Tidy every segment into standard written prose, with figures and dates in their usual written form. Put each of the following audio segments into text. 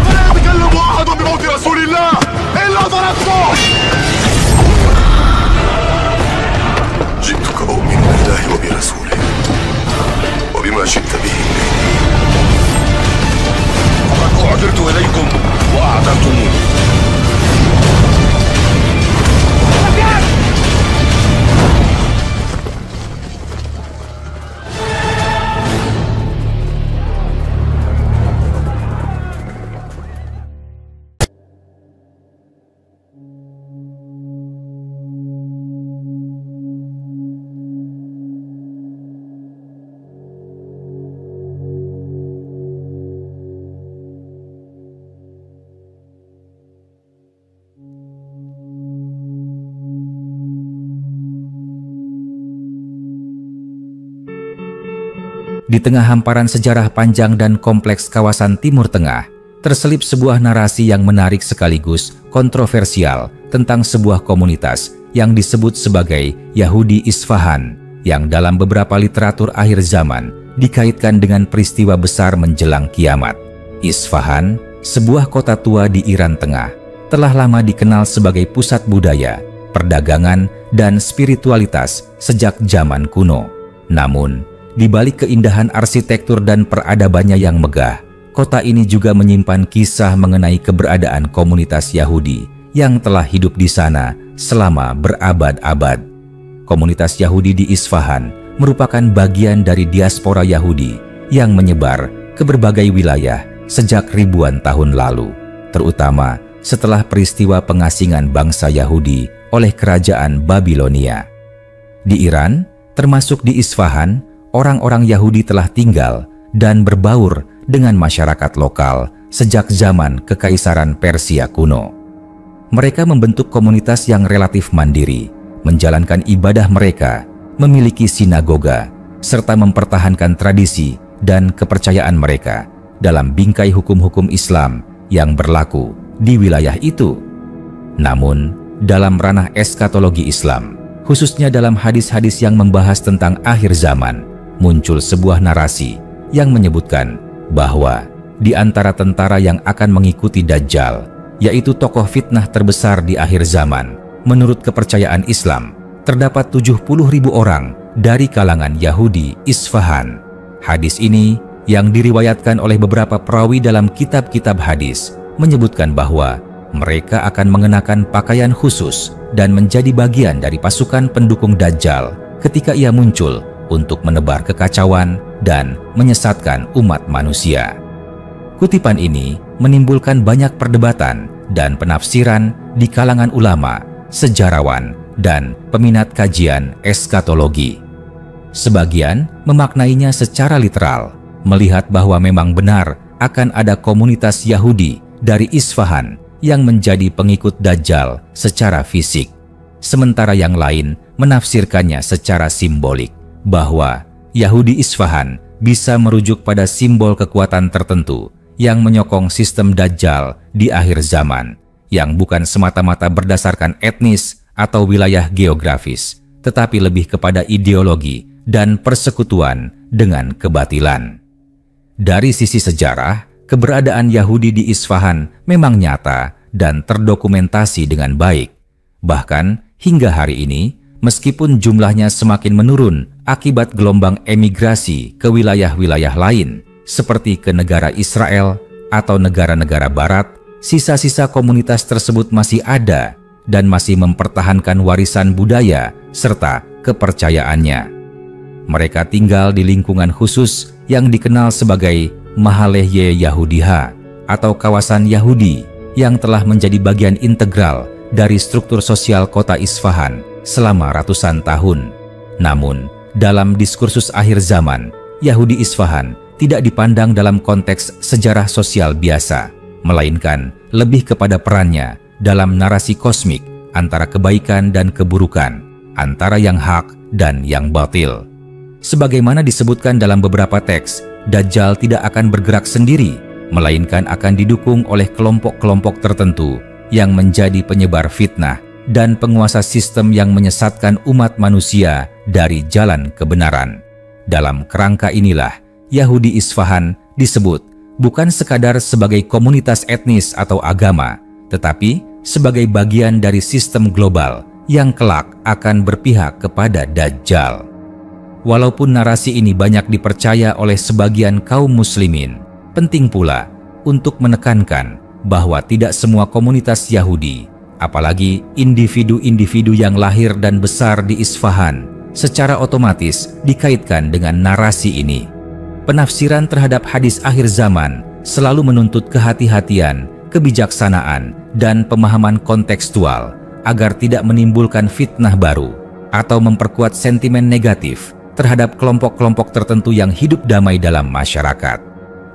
فلا يتكلم أحد بموت رسول الله إلا ضربته. جئتك أؤمن بالله وبرسوله وبما شئت به فقد أعذرت إليكم وأعذرتموني. Di tengah hamparan sejarah panjang dan kompleks kawasan Timur Tengah, terselip sebuah narasi yang menarik sekaligus kontroversial tentang sebuah komunitas yang disebut sebagai Yahudi Isfahan, yang dalam beberapa literatur akhir zaman dikaitkan dengan peristiwa besar menjelang kiamat. Isfahan, sebuah kota tua di Iran Tengah, telah lama dikenal sebagai pusat budaya, perdagangan, dan spiritualitas sejak zaman kuno. Namun, di balik keindahan arsitektur dan peradabannya yang megah, kota ini juga menyimpan kisah mengenai keberadaan komunitas Yahudi yang telah hidup di sana selama berabad-abad. Komunitas Yahudi di Isfahan merupakan bagian dari diaspora Yahudi yang menyebar ke berbagai wilayah sejak ribuan tahun lalu, terutama setelah peristiwa pengasingan bangsa Yahudi oleh kerajaan Babilonia. Di Iran, termasuk di Isfahan, orang-orang Yahudi telah tinggal dan berbaur dengan masyarakat lokal sejak zaman Kekaisaran Persia kuno. Mereka membentuk komunitas yang relatif mandiri, menjalankan ibadah mereka, memiliki sinagoga, serta mempertahankan tradisi dan kepercayaan mereka dalam bingkai hukum-hukum Islam yang berlaku di wilayah itu. Namun, dalam ranah eskatologi Islam, khususnya dalam hadis-hadis yang membahas tentang akhir zaman, muncul sebuah narasi yang menyebutkan bahwa di antara tentara yang akan mengikuti Dajjal, yaitu tokoh fitnah terbesar di akhir zaman, menurut kepercayaan Islam, terdapat 70.000 orang dari kalangan Yahudi Isfahan. Hadis ini yang diriwayatkan oleh beberapa perawi dalam kitab-kitab hadis menyebutkan bahwa mereka akan mengenakan pakaian khusus dan menjadi bagian dari pasukan pendukung Dajjal ketika ia muncul untuk menebar kekacauan dan menyesatkan umat manusia. Kutipan ini menimbulkan banyak perdebatan dan penafsiran di kalangan ulama, sejarawan, dan peminat kajian eskatologi. Sebagian memaknainya secara literal, melihat bahwa memang benar akan ada komunitas Yahudi dari Isfahan yang menjadi pengikut Dajjal secara fisik. Sementara yang lain menafsirkannya secara simbolik, bahwa Yahudi Isfahan bisa merujuk pada simbol kekuatan tertentu yang menyokong sistem Dajjal di akhir zaman, yang bukan semata-mata berdasarkan etnis atau wilayah geografis, tetapi lebih kepada ideologi dan persekutuan dengan kebatilan. Dari sisi sejarah, keberadaan Yahudi di Isfahan memang nyata dan terdokumentasi dengan baik. Bahkan hingga hari ini, meskipun jumlahnya semakin menurun akibat gelombang emigrasi ke wilayah-wilayah lain, seperti ke negara Israel atau negara-negara barat, sisa-sisa komunitas tersebut masih ada dan masih mempertahankan warisan budaya serta kepercayaannya. Mereka tinggal di lingkungan khusus yang dikenal sebagai Mahalehye Yahudiha atau kawasan Yahudi yang telah menjadi bagian integral dari struktur sosial kota Isfahan selama ratusan tahun. Namun, dalam diskursus akhir zaman, Yahudi Isfahan tidak dipandang dalam konteks sejarah sosial biasa, melainkan lebih kepada perannya dalam narasi kosmik antara kebaikan dan keburukan, antara yang hak dan yang batil. Sebagaimana disebutkan dalam beberapa teks, Dajjal tidak akan bergerak sendiri, melainkan akan didukung oleh kelompok-kelompok tertentu yang menjadi penyebar fitnah dan penguasa sistem yang menyesatkan umat manusia dari jalan kebenaran. Dalam kerangka inilah, Yahudi Isfahan disebut bukan sekadar sebagai komunitas etnis atau agama, tetapi sebagai bagian dari sistem global yang kelak akan berpihak kepada Dajjal. Walaupun narasi ini banyak dipercaya oleh sebagian kaum muslimin, penting pula untuk menekankan bahwa tidak semua komunitas Yahudi, apalagi individu-individu yang lahir dan besar di Isfahan, secara otomatis dikaitkan dengan narasi ini. Penafsiran terhadap hadis akhir zaman selalu menuntut kehati-hatian, kebijaksanaan, dan pemahaman kontekstual agar tidak menimbulkan fitnah baru atau memperkuat sentimen negatif terhadap kelompok-kelompok tertentu yang hidup damai dalam masyarakat.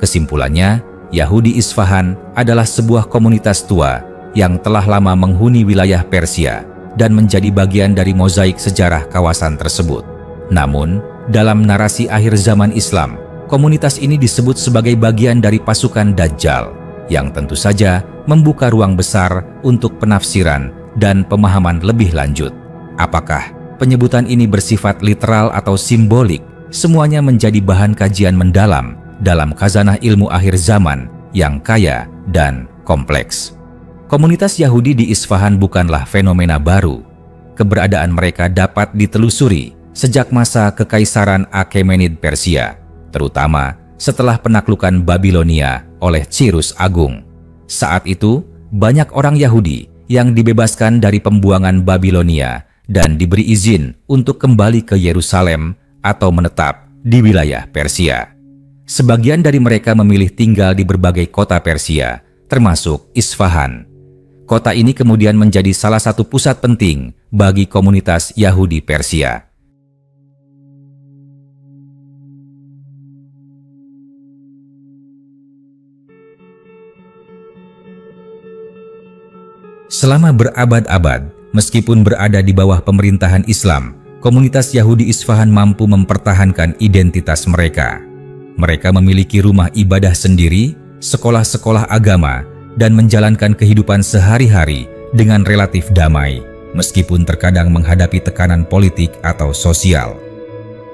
Kesimpulannya, Yahudi Isfahan adalah sebuah komunitas tua yang telah lama menghuni wilayah Persia dan menjadi bagian dari mozaik sejarah kawasan tersebut. Namun, dalam narasi akhir zaman Islam, komunitas ini disebut sebagai bagian dari pasukan Dajjal, yang tentu saja membuka ruang besar untuk penafsiran dan pemahaman lebih lanjut. Apakah penyebutan ini bersifat literal atau simbolik? Semuanya menjadi bahan kajian mendalam dalam khazanah ilmu akhir zaman yang kaya dan kompleks. Komunitas Yahudi di Isfahan bukanlah fenomena baru. Keberadaan mereka dapat ditelusuri sejak masa Kekaisaran Achaemenid Persia, terutama setelah penaklukan Babilonia oleh Cyrus Agung. Saat itu, banyak orang Yahudi yang dibebaskan dari pembuangan Babilonia dan diberi izin untuk kembali ke Yerusalem atau menetap di wilayah Persia. Sebagian dari mereka memilih tinggal di berbagai kota Persia, termasuk Isfahan. Kota ini kemudian menjadi salah satu pusat penting bagi komunitas Yahudi Persia. Selama berabad-abad, meskipun berada di bawah pemerintahan Islam, komunitas Yahudi Isfahan mampu mempertahankan identitas mereka. Mereka memiliki rumah ibadah sendiri, sekolah-sekolah agama, dan menjalankan kehidupan sehari-hari dengan relatif damai, meskipun terkadang menghadapi tekanan politik atau sosial.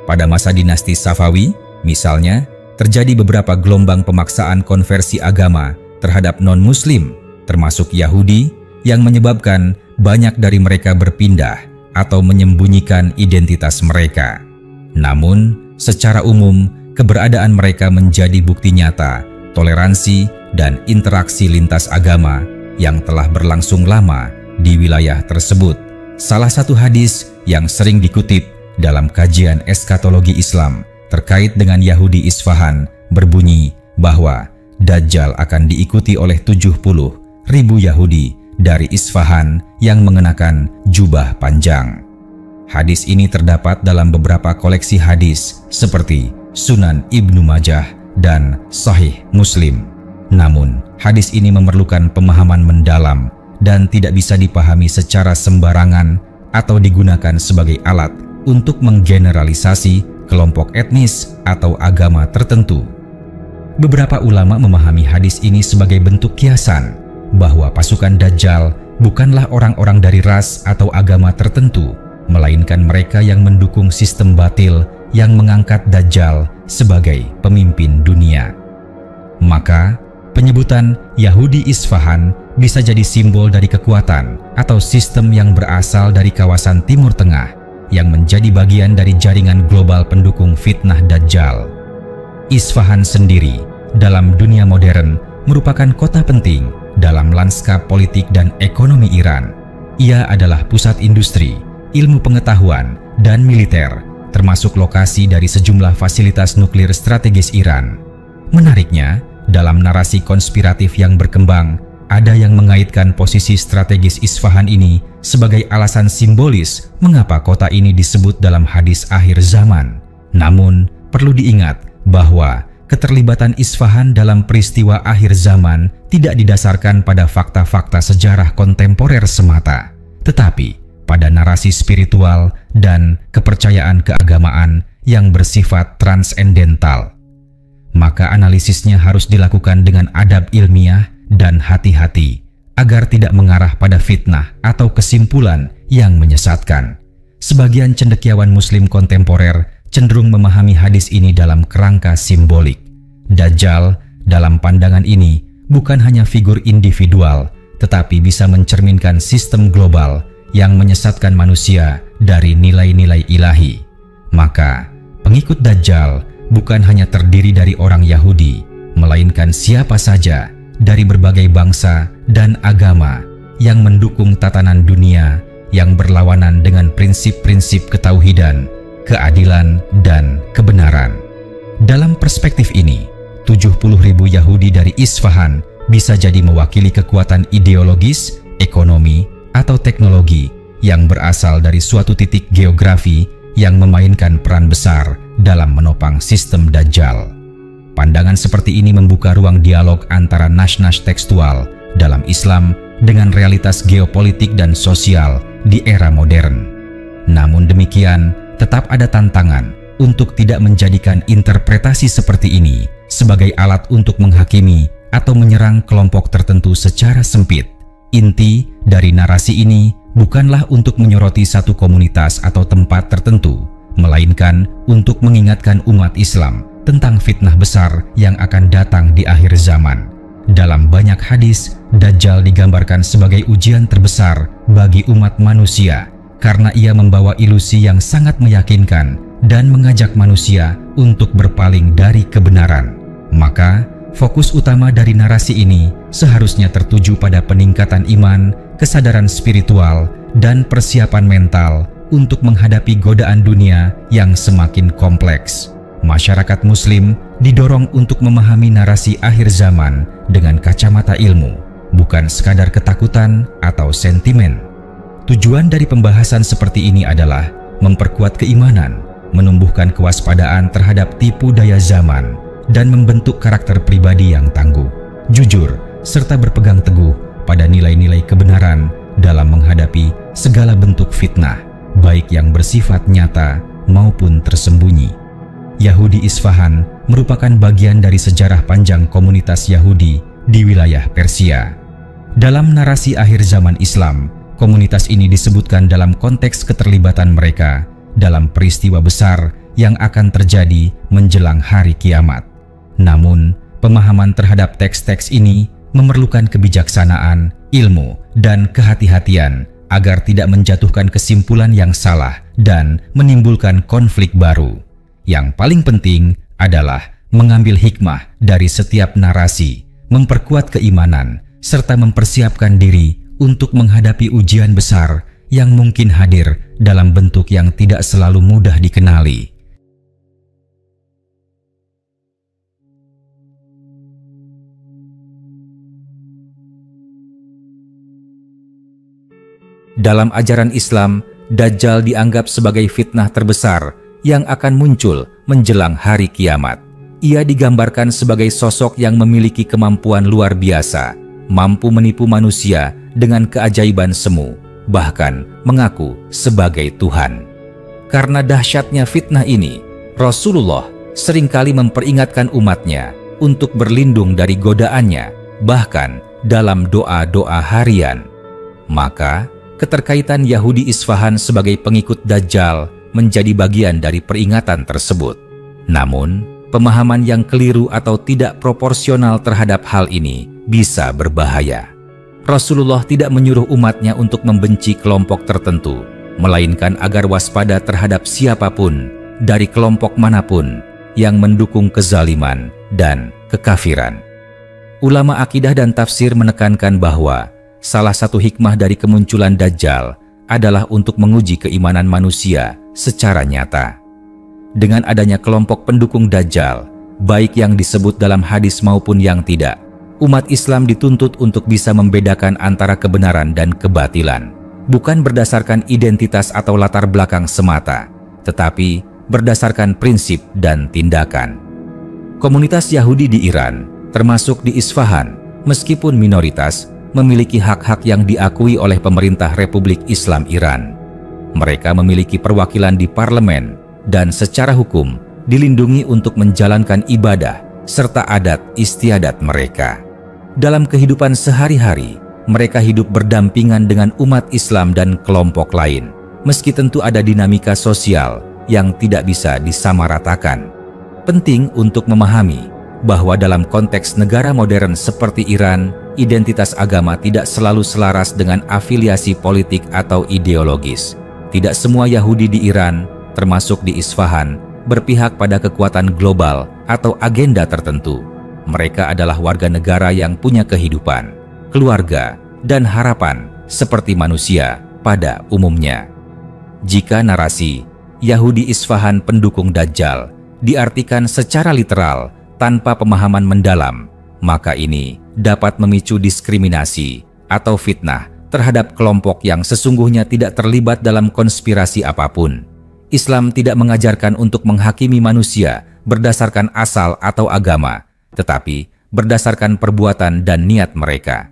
Pada masa dinasti Safawi, misalnya, terjadi beberapa gelombang pemaksaan konversi agama terhadap non-Muslim, termasuk Yahudi, yang menyebabkan banyak dari mereka berpindah atau menyembunyikan identitas mereka. Namun, secara umum, keberadaan mereka menjadi bukti nyata toleransi dan interaksi lintas agama yang telah berlangsung lama di wilayah tersebut. Salah satu hadis yang sering dikutip dalam kajian eskatologi Islam terkait dengan Yahudi Isfahan berbunyi bahwa Dajjal akan diikuti oleh 70.000 Yahudi dari Isfahan yang mengenakan jubah panjang. Hadis ini terdapat dalam beberapa koleksi hadis seperti Sunan Ibnu Majah dan Sahih Muslim. Namun, hadis ini memerlukan pemahaman mendalam dan tidak bisa dipahami secara sembarangan atau digunakan sebagai alat untuk menggeneralisasi kelompok etnis atau agama tertentu. Beberapa ulama memahami hadis ini sebagai bentuk kiasan bahwa pasukan Dajjal bukanlah orang-orang dari ras atau agama tertentu, melainkan mereka yang mendukung sistem batil yang mengangkat Dajjal sebagai pemimpin dunia. Maka, penyebutan Yahudi Isfahan bisa jadi simbol dari kekuatan atau sistem yang berasal dari kawasan Timur Tengah yang menjadi bagian dari jaringan global pendukung fitnah Dajjal. Isfahan sendiri dalam dunia modern merupakan kota penting dalam lanskap politik dan ekonomi Iran. Ia adalah pusat industri, ilmu pengetahuan, dan militer, termasuk lokasi dari sejumlah fasilitas nuklir strategis Iran. Menariknya, dalam narasi konspiratif yang berkembang, ada yang mengaitkan posisi strategis Isfahan ini sebagai alasan simbolis mengapa kota ini disebut dalam hadis akhir zaman. Namun, perlu diingat bahwa keterlibatan Isfahan dalam peristiwa akhir zaman tidak didasarkan pada fakta-fakta sejarah kontemporer semata, tetapi pada narasi spiritual dan kepercayaan keagamaan yang bersifat transendental. Maka analisisnya harus dilakukan dengan adab ilmiah dan hati-hati agar tidak mengarah pada fitnah atau kesimpulan yang menyesatkan. Sebagian cendekiawan Muslim kontemporer cenderung memahami hadis ini dalam kerangka simbolik. Dajjal dalam pandangan ini bukan hanya figur individual, tetapi bisa mencerminkan sistem global yang menyesatkan manusia dari nilai-nilai ilahi. Maka, pengikut Dajjal bukan hanya terdiri dari orang Yahudi, melainkan siapa saja dari berbagai bangsa dan agama yang mendukung tatanan dunia yang berlawanan dengan prinsip-prinsip ketauhidan, keadilan, dan kebenaran. Dalam perspektif ini, 70.000 Yahudi dari Isfahan bisa jadi mewakili kekuatan ideologis, ekonomi, atau teknologi yang berasal dari suatu titik geografi yang memainkan peran besar dalam menopang sistem Dajjal. Pandangan seperti ini membuka ruang dialog antara nas-nas tekstual dalam Islam dengan realitas geopolitik dan sosial di era modern. Namun demikian, tetap ada tantangan untuk tidak menjadikan interpretasi seperti ini sebagai alat untuk menghakimi atau menyerang kelompok tertentu secara sempit. Inti dari narasi ini bukanlah untuk menyoroti satu komunitas atau tempat tertentu, melainkan untuk mengingatkan umat Islam tentang fitnah besar yang akan datang di akhir zaman. Dalam banyak hadis, Dajjal digambarkan sebagai ujian terbesar bagi umat manusia karena ia membawa ilusi yang sangat meyakinkan dan mengajak manusia untuk berpaling dari kebenaran. Maka, fokus utama dari narasi ini seharusnya tertuju pada peningkatan iman, kesadaran spiritual, dan persiapan mental untuk menghadapi godaan dunia yang semakin kompleks. Masyarakat Muslim didorong untuk memahami narasi akhir zaman dengan kacamata ilmu, bukan sekadar ketakutan atau sentimen. Tujuan dari pembahasan seperti ini adalah memperkuat keimanan, menumbuhkan kewaspadaan terhadap tipu daya zaman, dan membentuk karakter pribadi yang tangguh, jujur, serta berpegang teguh pada nilai-nilai kebenaran dalam menghadapi segala bentuk fitnah, baik yang bersifat nyata maupun tersembunyi. Yahudi Isfahan merupakan bagian dari sejarah panjang komunitas Yahudi di wilayah Persia. Dalam narasi akhir zaman Islam, komunitas ini disebutkan dalam konteks keterlibatan mereka dalam peristiwa besar yang akan terjadi menjelang hari kiamat. Namun, pemahaman terhadap teks-teks ini memerlukan kebijaksanaan, ilmu, dan kehati-hatian agar tidak menjatuhkan kesimpulan yang salah dan menimbulkan konflik baru. Yang paling penting adalah mengambil hikmah dari setiap narasi, memperkuat keimanan, serta mempersiapkan diri untuk menghadapi ujian besar yang mungkin hadir dalam bentuk yang tidak selalu mudah dikenali. Dalam ajaran Islam, Dajjal dianggap sebagai fitnah terbesar yang akan muncul menjelang hari kiamat. Ia digambarkan sebagai sosok yang memiliki kemampuan luar biasa, mampu menipu manusia dengan keajaiban semu, bahkan mengaku sebagai Tuhan. Karena dahsyatnya fitnah ini, Rasulullah seringkali memperingatkan umatnya untuk berlindung dari godaannya, bahkan dalam doa-doa harian. Maka, keterkaitan Yahudi Isfahan sebagai pengikut Dajjal menjadi bagian dari peringatan tersebut. Namun, pemahaman yang keliru atau tidak proporsional terhadap hal ini bisa berbahaya. Rasulullah tidak menyuruh umatnya untuk membenci kelompok tertentu, melainkan agar waspada terhadap siapapun dari kelompok manapun yang mendukung kezaliman dan kekafiran. Ulama akidah dan tafsir menekankan bahwa salah satu hikmah dari kemunculan Dajjal adalah untuk menguji keimanan manusia secara nyata. Dengan adanya kelompok pendukung Dajjal, baik yang disebut dalam hadis maupun yang tidak, umat Islam dituntut untuk bisa membedakan antara kebenaran dan kebatilan, bukan berdasarkan identitas atau latar belakang semata, tetapi berdasarkan prinsip dan tindakan. Komunitas Yahudi di Iran, termasuk di Isfahan, meskipun minoritas, memiliki hak-hak yang diakui oleh pemerintah Republik Islam Iran. Mereka memiliki perwakilan di parlemen dan secara hukum dilindungi untuk menjalankan ibadah serta adat istiadat mereka. Dalam kehidupan sehari-hari, mereka hidup berdampingan dengan umat Islam dan kelompok lain, meski tentu ada dinamika sosial yang tidak bisa disamaratakan. Penting untuk memahami bahwa dalam konteks negara modern seperti Iran, identitas agama tidak selalu selaras dengan afiliasi politik atau ideologis. Tidak semua Yahudi di Iran, termasuk di Isfahan, berpihak pada kekuatan global atau agenda tertentu. Mereka adalah warga negara yang punya kehidupan, keluarga, dan harapan seperti manusia pada umumnya. Jika narasi Yahudi Isfahan pendukung Dajjal diartikan secara literal tanpa pemahaman mendalam, maka ini dapat memicu diskriminasi atau fitnah terhadap kelompok yang sesungguhnya tidak terlibat dalam konspirasi apapun. Islam tidak mengajarkan untuk menghakimi manusia berdasarkan asal atau agama, tetapi berdasarkan perbuatan dan niat mereka.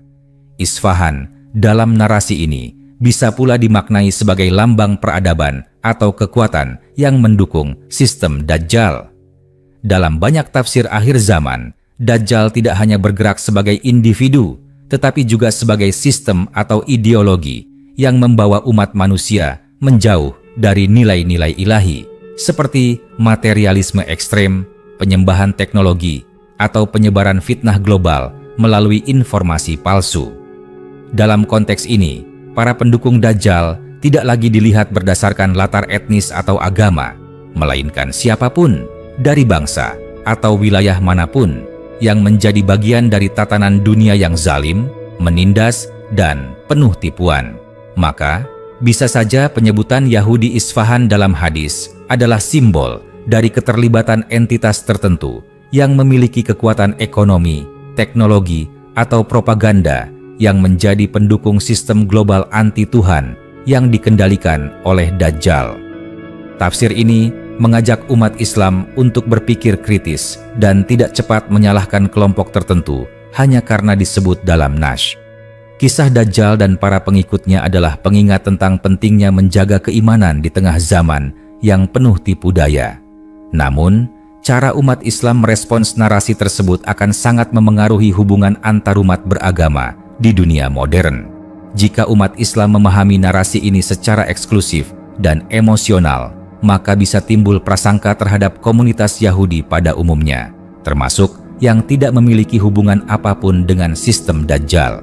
Isfahan dalam narasi ini bisa pula dimaknai sebagai lambang peradaban atau kekuatan yang mendukung sistem Dajjal. Dalam banyak tafsir akhir zaman, Dajjal tidak hanya bergerak sebagai individu, tetapi juga sebagai sistem atau ideologi yang membawa umat manusia menjauh dari nilai-nilai ilahi, seperti materialisme ekstrem, penyembahan teknologi, atau penyebaran fitnah global melalui informasi palsu. Dalam konteks ini, para pendukung Dajjal tidak lagi dilihat berdasarkan latar etnis atau agama, melainkan siapapun dari bangsa atau wilayah manapun yang menjadi bagian dari tatanan dunia yang zalim, menindas, dan penuh tipuan. Maka, bisa saja penyebutan Yahudi Isfahan dalam hadis adalah simbol dari keterlibatan entitas tertentu yang memiliki kekuatan ekonomi, teknologi, atau propaganda yang menjadi pendukung sistem global anti-Tuhan yang dikendalikan oleh Dajjal. Tafsir ini mengajak umat Islam untuk berpikir kritis dan tidak cepat menyalahkan kelompok tertentu hanya karena disebut dalam Nash. Kisah Dajjal dan para pengikutnya adalah pengingat tentang pentingnya menjaga keimanan di tengah zaman yang penuh tipu daya. Namun, cara umat Islam merespons narasi tersebut akan sangat memengaruhi hubungan antarumat beragama di dunia modern. Jika umat Islam memahami narasi ini secara eksklusif dan emosional, maka bisa timbul prasangka terhadap komunitas Yahudi pada umumnya, termasuk yang tidak memiliki hubungan apapun dengan sistem Dajjal.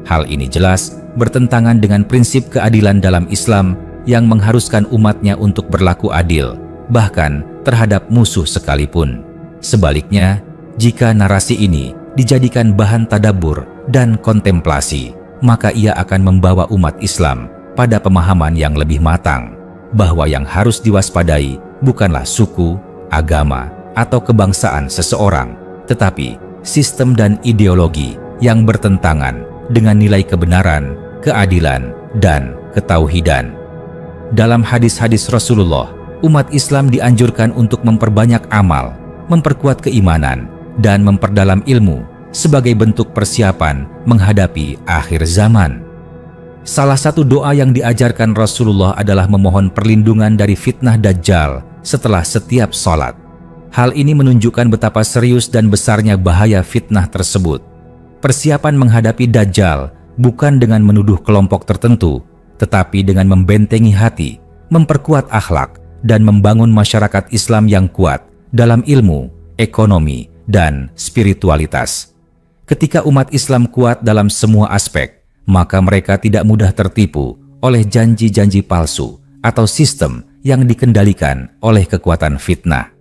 Hal ini jelas bertentangan dengan prinsip keadilan dalam Islam yang mengharuskan umatnya untuk berlaku adil, bahkan terhadap musuh sekalipun. Sebaliknya, jika narasi ini dijadikan bahan tadabbur dan kontemplasi, maka ia akan membawa umat Islam pada pemahaman yang lebih matang, bahwa yang harus diwaspadai bukanlah suku, agama, atau kebangsaan seseorang, tetapi sistem dan ideologi yang bertentangan dengan nilai kebenaran, keadilan, dan ketauhidan. Dalam hadis-hadis Rasulullah, umat Islam dianjurkan untuk memperbanyak amal, memperkuat keimanan, dan memperdalam ilmu sebagai bentuk persiapan menghadapi akhir zaman. Salah satu doa yang diajarkan Rasulullah adalah memohon perlindungan dari fitnah Dajjal setelah setiap sholat. Hal ini menunjukkan betapa serius dan besarnya bahaya fitnah tersebut. Persiapan menghadapi Dajjal bukan dengan menuduh kelompok tertentu, tetapi dengan membentengi hati, memperkuat akhlak, dan membangun masyarakat Islam yang kuat dalam ilmu, ekonomi, dan spiritualitas. Ketika umat Islam kuat dalam semua aspek, maka mereka tidak mudah tertipu oleh janji-janji palsu atau sistem yang dikendalikan oleh kekuatan fitnah.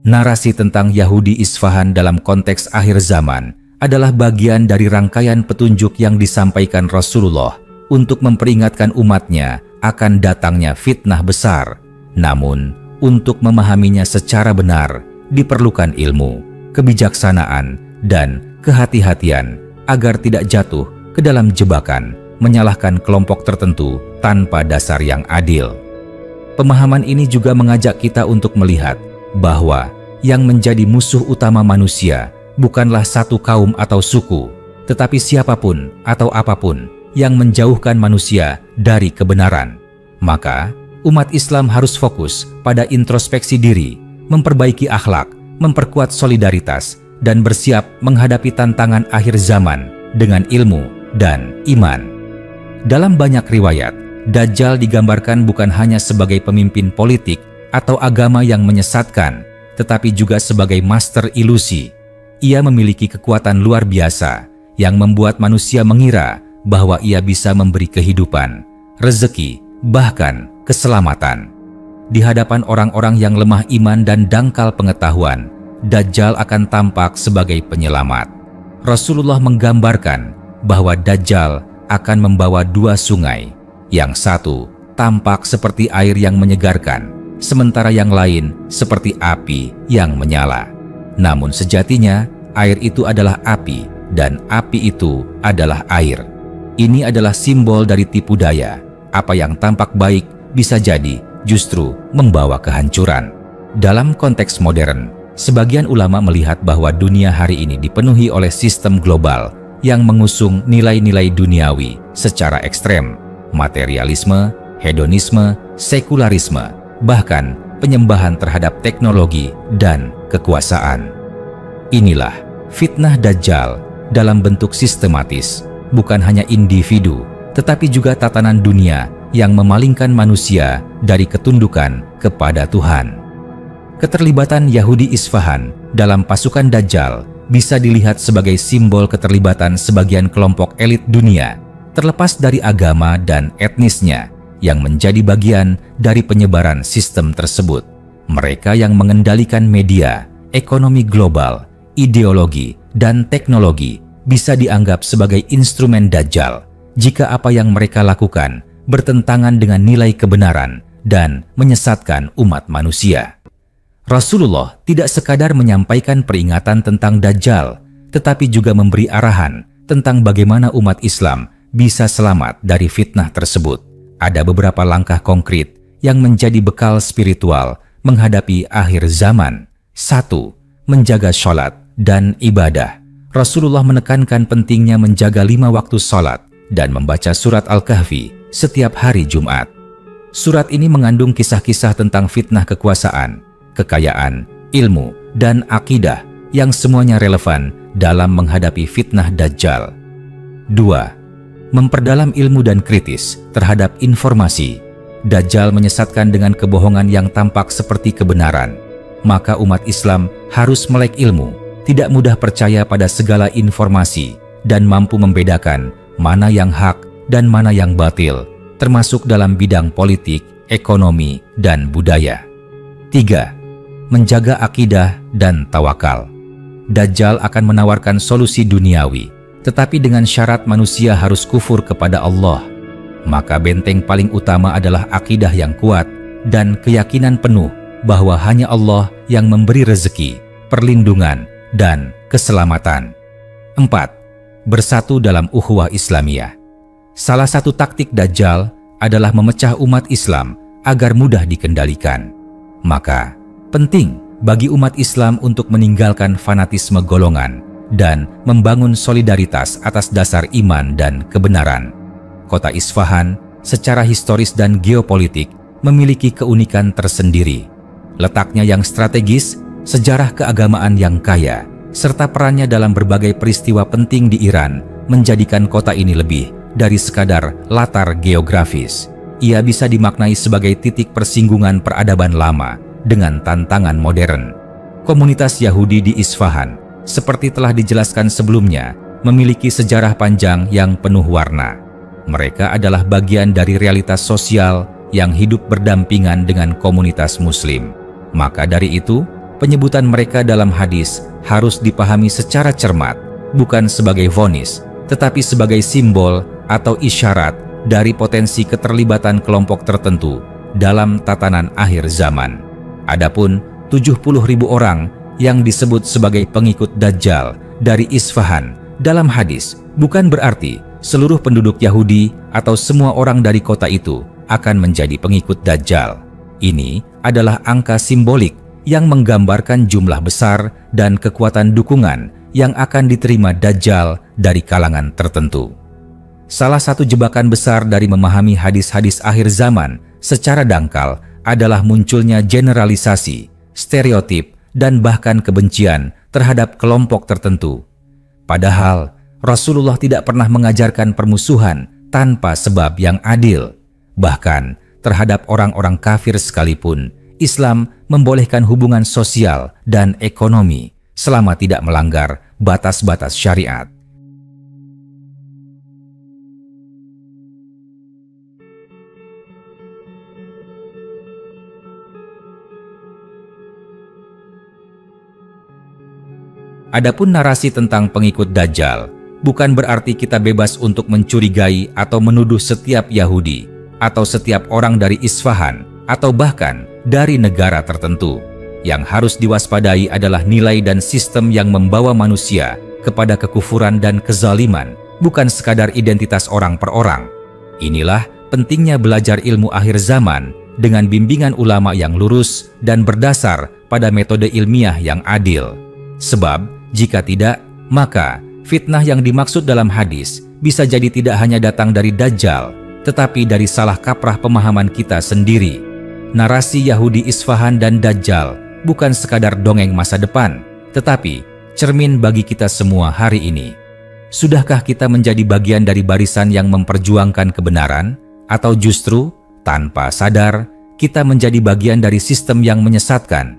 Narasi tentang Yahudi Isfahan dalam konteks akhir zaman adalah bagian dari rangkaian petunjuk yang disampaikan Rasulullah untuk memperingatkan umatnya akan datangnya fitnah besar. Namun, untuk memahaminya secara benar, diperlukan ilmu, kebijaksanaan, dan kehati-hatian agar tidak jatuh ke dalam jebakan menyalahkan kelompok tertentu tanpa dasar yang adil. Pemahaman ini juga mengajak kita untuk melihat bahwa yang menjadi musuh utama manusia bukanlah satu kaum atau suku, tetapi siapapun atau apapun yang menjauhkan manusia dari kebenaran. Maka, umat Islam harus fokus pada introspeksi diri, memperbaiki akhlak, memperkuat solidaritas, dan bersiap menghadapi tantangan akhir zaman dengan ilmu dan iman. Dalam banyak riwayat, Dajjal digambarkan bukan hanya sebagai pemimpin politik atau agama yang menyesatkan, tetapi juga sebagai master ilusi. Ia memiliki kekuatan luar biasa yang membuat manusia mengira bahwa ia bisa memberi kehidupan, rezeki, bahkan keselamatan. Di hadapan orang-orang yang lemah iman dan dangkal pengetahuan, Dajjal akan tampak sebagai penyelamat. Rasulullah menggambarkan bahwa Dajjal akan membawa dua sungai. Yang satu tampak seperti air yang menyegarkan, sementara yang lain seperti api yang menyala. Namun sejatinya, air itu adalah api dan api itu adalah air. Ini adalah simbol dari tipu daya. Apa yang tampak baik bisa jadi justru membawa kehancuran. Dalam konteks modern, sebagian ulama melihat bahwa dunia hari ini dipenuhi oleh sistem global yang mengusung nilai-nilai duniawi secara ekstrem, materialisme, hedonisme, sekularisme, bahkan penyembahan terhadap teknologi dan kekuasaan. Inilah fitnah Dajjal dalam bentuk sistematis, bukan hanya individu, tetapi juga tatanan dunia yang memalingkan manusia dari ketundukan kepada Tuhan. Keterlibatan Yahudi Isfahan dalam pasukan Dajjal bisa dilihat sebagai simbol keterlibatan sebagian kelompok elit dunia, terlepas dari agama dan etnisnya, yang menjadi bagian dari penyebaran sistem tersebut. Mereka yang mengendalikan media, ekonomi global, ideologi, dan teknologi bisa dianggap sebagai instrumen Dajjal jika apa yang mereka lakukan bertentangan dengan nilai kebenaran dan menyesatkan umat manusia. Rasulullah tidak sekadar menyampaikan peringatan tentang Dajjal, tetapi juga memberi arahan tentang bagaimana umat Islam bisa selamat dari fitnah tersebut. Ada beberapa langkah konkret yang menjadi bekal spiritual menghadapi akhir zaman. 1. Menjaga sholat dan ibadah. Rasulullah menekankan pentingnya menjaga 5 waktu sholat dan membaca surat Al-Kahfi setiap hari Jumat. Surat ini mengandung kisah-kisah tentang fitnah kekuasaan, kekayaan, ilmu, dan akidah yang semuanya relevan dalam menghadapi fitnah Dajjal. 2. Memperdalam ilmu dan kritis terhadap informasi. Dajjal menyesatkan dengan kebohongan yang tampak seperti kebenaran. Maka umat Islam harus melek ilmu, tidak mudah percaya pada segala informasi, dan mampu membedakan mana yang hak dan mana yang batil, termasuk dalam bidang politik, ekonomi, dan budaya. 3. Menjaga akidah dan tawakal. Dajjal akan menawarkan solusi duniawi, tetapi dengan syarat manusia harus kufur kepada Allah. Maka benteng paling utama adalah akidah yang kuat dan keyakinan penuh bahwa hanya Allah yang memberi rezeki, perlindungan, dan keselamatan. 4. Bersatu dalam ukhuwah Islamiyah. Salah satu taktik Dajjal adalah memecah umat Islam agar mudah dikendalikan. Maka, penting bagi umat Islam untuk meninggalkan fanatisme golongan dan membangun solidaritas atas dasar iman dan kebenaran. Kota Isfahan secara historis dan geopolitik memiliki keunikan tersendiri. Letaknya yang strategis, sejarah keagamaan yang kaya, serta perannya dalam berbagai peristiwa penting di Iran menjadikan kota ini lebih dari sekadar latar geografis. Ia bisa dimaknai sebagai titik persinggungan peradaban lama dengan tantangan modern. Komunitas Yahudi di Isfahan, seperti telah dijelaskan sebelumnya, memiliki sejarah panjang yang penuh warna. Mereka adalah bagian dari realitas sosial yang hidup berdampingan dengan komunitas Muslim. Maka dari itu, penyebutan mereka dalam hadis harus dipahami secara cermat, bukan sebagai vonis, tetapi sebagai simbol atau isyarat dari potensi keterlibatan kelompok tertentu dalam tatanan akhir zaman. Adapun 70.000 orang yang disebut sebagai pengikut Dajjal dari Isfahan dalam hadis bukan berarti seluruh penduduk Yahudi atau semua orang dari kota itu akan menjadi pengikut Dajjal. Ini adalah angka simbolik yang menggambarkan jumlah besar dan kekuatan dukungan yang akan diterima Dajjal dari kalangan tertentu. Salah satu jebakan besar dari memahami hadis-hadis akhir zaman secara dangkal adalah munculnya generalisasi, stereotip, dan bahkan kebencian terhadap kelompok tertentu. Padahal, Rasulullah tidak pernah mengajarkan permusuhan tanpa sebab yang adil. Bahkan terhadap orang-orang kafir sekalipun, Islam membolehkan hubungan sosial dan ekonomi selama tidak melanggar batas-batas syariat. Adapun narasi tentang pengikut Dajjal bukan berarti kita bebas untuk mencurigai atau menuduh setiap Yahudi atau setiap orang dari Isfahan atau bahkan dari negara tertentu. Yang harus diwaspadai adalah nilai dan sistem yang membawa manusia kepada kekufuran dan kezaliman, bukan sekadar identitas orang per orang. Inilah pentingnya belajar ilmu akhir zaman dengan bimbingan ulama yang lurus dan berdasar pada metode ilmiah yang adil. Sebab jika tidak, maka fitnah yang dimaksud dalam hadis bisa jadi tidak hanya datang dari Dajjal, tetapi dari salah kaprah pemahaman kita sendiri. Narasi Yahudi Isfahan dan Dajjal bukan sekadar dongeng masa depan, tetapi cermin bagi kita semua hari ini. Sudahkah kita menjadi bagian dari barisan yang memperjuangkan kebenaran, atau justru tanpa sadar kita menjadi bagian dari sistem yang menyesatkan?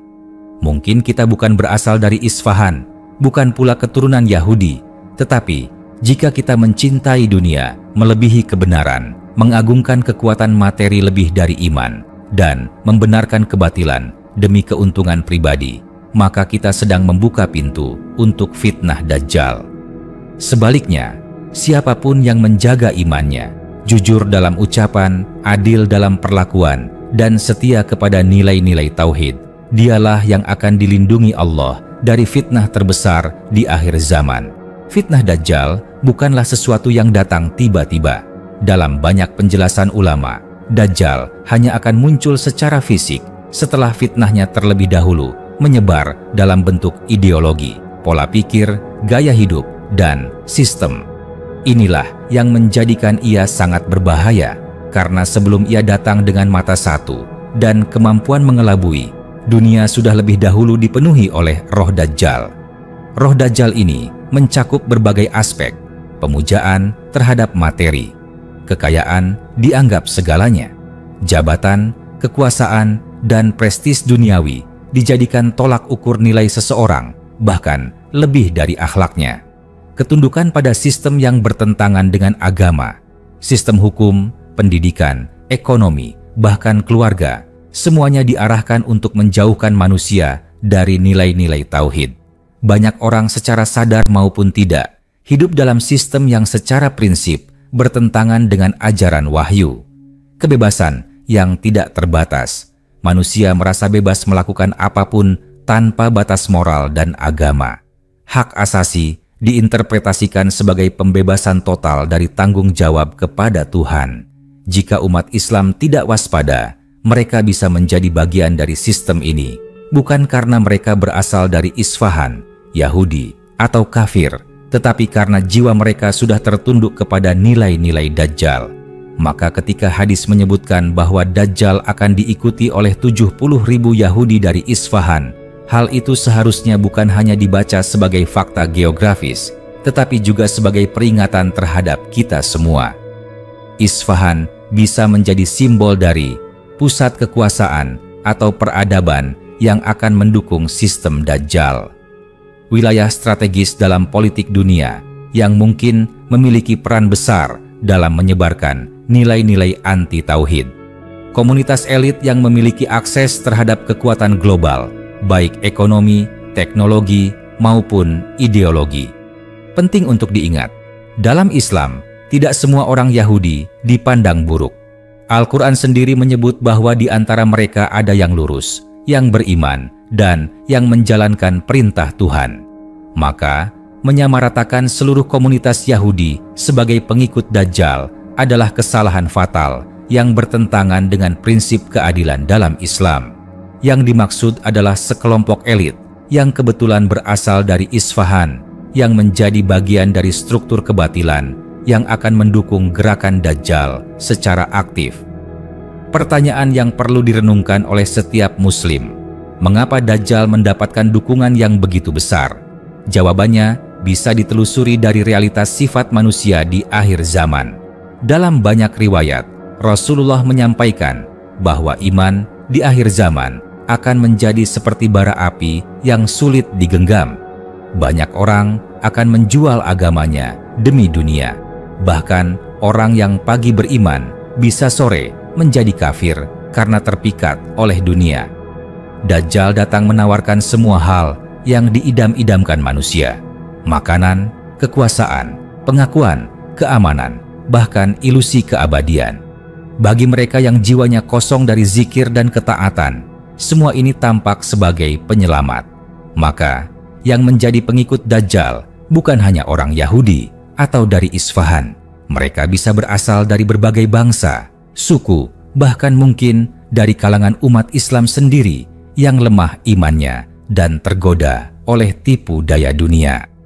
Mungkin kita bukan berasal dari Isfahan, bukan pula keturunan Yahudi, tetapi jika kita mencintai dunia melebihi kebenaran, mengagungkan kekuatan materi lebih dari iman, dan membenarkan kebatilan demi keuntungan pribadi, maka kita sedang membuka pintu untuk fitnah Dajjal. Sebaliknya, siapapun yang menjaga imannya, jujur dalam ucapan, adil dalam perlakuan, dan setia kepada nilai-nilai tauhid, dialah yang akan dilindungi Allah dari fitnah terbesar di akhir zaman. Fitnah Dajjal bukanlah sesuatu yang datang tiba-tiba. Dalam banyak penjelasan ulama, Dajjal hanya akan muncul secara fisik setelah fitnahnya terlebih dahulu menyebar dalam bentuk ideologi, pola pikir, gaya hidup, dan sistem. Inilah yang menjadikan ia sangat berbahaya, karena sebelum ia datang dengan mata satu dan kemampuan mengelabui, dunia sudah lebih dahulu dipenuhi oleh roh Dajjal. Roh Dajjal ini mencakup berbagai aspek, pemujaan terhadap materi, kekayaan dianggap segalanya, jabatan, kekuasaan, dan prestis duniawi dijadikan tolak ukur nilai seseorang, bahkan lebih dari akhlaknya. Ketundukan pada sistem yang bertentangan dengan agama, sistem hukum, pendidikan, ekonomi, bahkan keluarga, semuanya diarahkan untuk menjauhkan manusia dari nilai-nilai tauhid. Banyak orang secara sadar maupun tidak hidup dalam sistem yang secara prinsip bertentangan dengan ajaran wahyu. Kebebasan yang tidak terbatas. Manusia merasa bebas melakukan apapun tanpa batas moral dan agama. Hak asasi diinterpretasikan sebagai pembebasan total dari tanggung jawab kepada Tuhan. Jika umat Islam tidak waspada, mereka bisa menjadi bagian dari sistem ini, bukan karena mereka berasal dari Isfahan, Yahudi, atau kafir, tetapi karena jiwa mereka sudah tertunduk kepada nilai-nilai Dajjal. Maka ketika hadis menyebutkan bahwa Dajjal akan diikuti oleh 70.000 Yahudi dari Isfahan, hal itu seharusnya bukan hanya dibaca sebagai fakta geografis, tetapi juga sebagai peringatan terhadap kita semua. Isfahan bisa menjadi simbol dari pusat kekuasaan atau peradaban yang akan mendukung sistem Dajjal. Wilayah strategis dalam politik dunia yang mungkin memiliki peran besar dalam menyebarkan nilai-nilai anti-tauhid. Komunitas elit yang memiliki akses terhadap kekuatan global, baik ekonomi, teknologi, maupun ideologi. Penting untuk diingat, dalam Islam, tidak semua orang Yahudi dipandang buruk. Al-Quran sendiri menyebut bahwa di antara mereka ada yang lurus, yang beriman, dan yang menjalankan perintah Tuhan. Maka, menyamaratakan seluruh komunitas Yahudi sebagai pengikut Dajjal adalah kesalahan fatal yang bertentangan dengan prinsip keadilan dalam Islam. Yang dimaksud adalah sekelompok elit yang kebetulan berasal dari Isfahan, yang menjadi bagian dari struktur kebatilan yang akan mendukung gerakan Dajjal secara aktif. Pertanyaan yang perlu direnungkan oleh setiap Muslim, mengapa Dajjal mendapatkan dukungan yang begitu besar? Jawabannya bisa ditelusuri dari realitas sifat manusia di akhir zaman. Dalam banyak riwayat, Rasulullah menyampaikan bahwa iman di akhir zaman akan menjadi seperti bara api yang sulit digenggam. Banyak orang akan menjual agamanya demi dunia. Bahkan orang yang pagi beriman bisa sore menjadi kafir karena terpikat oleh dunia. Dajjal datang menawarkan semua hal yang diidam-idamkan manusia. Makanan, kekuasaan, pengakuan, keamanan, bahkan ilusi keabadian. Bagi mereka yang jiwanya kosong dari zikir dan ketaatan, semua ini tampak sebagai penyelamat. Maka, yang menjadi pengikut Dajjal bukan hanya orang Yahudi atau dari Isfahan. Mereka bisa berasal dari berbagai bangsa, suku, bahkan mungkin dari kalangan umat Islam sendiri yang lemah imannya dan tergoda oleh tipu daya dunia.